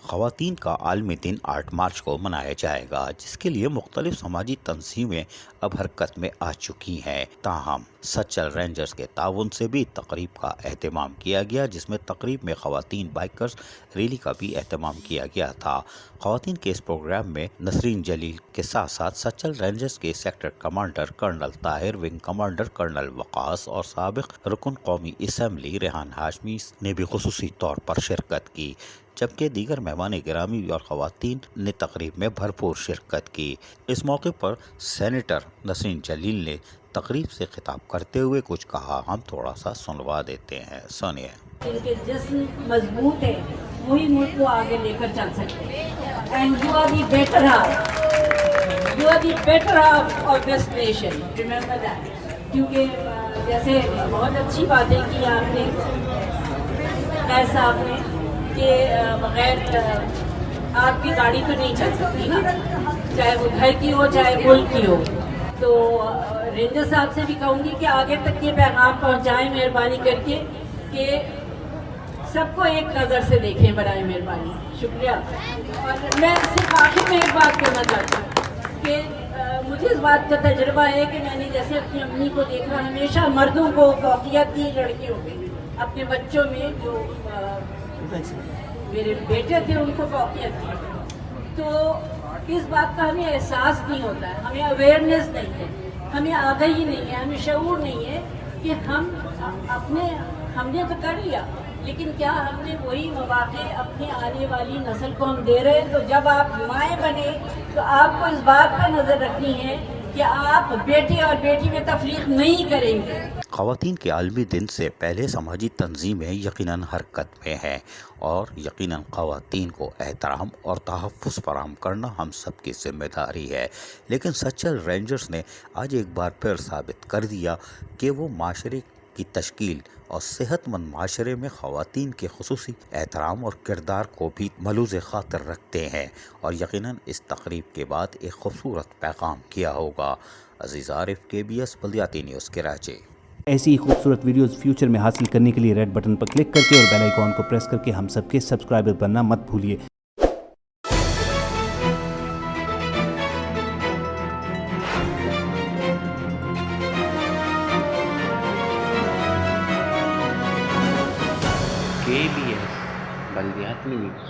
خواتین کا عالمی دن 8 مارچ کو منایا جائے گا، جس کے لیے مختلف سماجی تنظیمیں اب حرکت میں آ چکی ہیں۔ تاہم سچل رینجرز کے تعاون سے بھی تقریب کا اہتمام کیا گیا، جس میں تقریب میں خواتین بائکرز ریلی کا بھی اہتمام کیا گیا تھا۔ خواتین کے اس پروگرام میں نسرین جلیل کے ساتھ ساتھ سچل رینجرز کے sector commander colonel Tahir, wing commander colonel Waqas اور سابق رکن قومی اسمبلی ریحان ہاشمی نے بھی خصوصی طور پر شرکت کی، جبکہ دیگر مہمان گرامی اور خواتین نے تقریب میں بھرپور شرکت کی۔ اس موقع پر سینیٹر نسرین جلیل نے تقریب سے خطاب کرتے ہوئے کچھ کہا، ہم تھوڑا سا سنوا دیتے ہیں، سنیے۔ ان کے جسم مضبوط ہے، وہی ملک کو آگے لے کر چل سکتے ہیں۔ And you are the better half, you are the better half of this nation, remember that. کیونکہ جیسے بہت اچھی باتیں کی آپ نے قیس صاحب نے کہ بغیر آپ کی گاڑی تو نہیں چل سکتی نا، چاہے وہ گھر کی ہو چاہے ملک کی ہو۔ تو رینجر صاحب سے بھی کہوں گی کہ آگے تک یہ پیغام پہنچائیں مہربانی کر کے کہ سب کو ایک نظر سے دیکھیں، برائے مہربانی۔ شکریہ۔ اور میں صرف آخر میں ایک بات کرنا چاہتی ہوں کہ مجھے اس بات کا تجربہ ہے کہ میں نے جیسے اپنی امی کو دیکھا، ہمیشہ مردوں کو فوقیت دی لڑکیوں پہ، اپنے بچوں میں جو میرے بیٹے تھے ان کو فوقیت دی۔ تو اس بات کا ہمیں احساس نہیں ہوتا ہے، ہمیں اویئرنیس نہیں ہے، ہمیں آگاہی نہیں ہے، ہمیں شعور نہیں ہے کہ ہم نے تو کر لیا، لیکن کیا ہم نے وہی مواقع اپنے آنے والی نسل کو ہم دے رہے ہیں؟ تو جب آپ مائیں بنے تو آپ کو اس بات پر نظر رکھنی ہے کہ آپ بیٹے اور بیٹی میں تفریق نہیں کریں گے۔ خواتین کے عالمی دن سے پہلے سماجی تنظیمیں یقیناً حرکت میں ہیں، اور یقیناً خواتین کو احترام اور تحفظ فراہم کرنا ہم سب کی ذمہ داری ہے۔ لیکن سچل رینجرز نے آج ایک بار پھر ثابت کر دیا کہ وہ معاشرے کی تشکیل اور صحت مند معاشرے میں خواتین کے خصوصی احترام اور کردار کو بھی ملحوظ خاطر رکھتے ہیں، اور یقیناً اس تقریب کے بعد ایک خوبصورت پیغام کیا ہوگا۔ عزیز عارف، KBS بلدیاتی نیوز، کراچی۔ ایسی ہی خوبصورت ویڈیوز فیوچر میں حاصل کرنے کے لیے ریڈ بٹن پر کلک کر کے اور بیل آئیکن کو پریس کر کے ہم سب کے سبسکرائبر بننا مت بھولیے۔ KBS بلدیاتی نیوز۔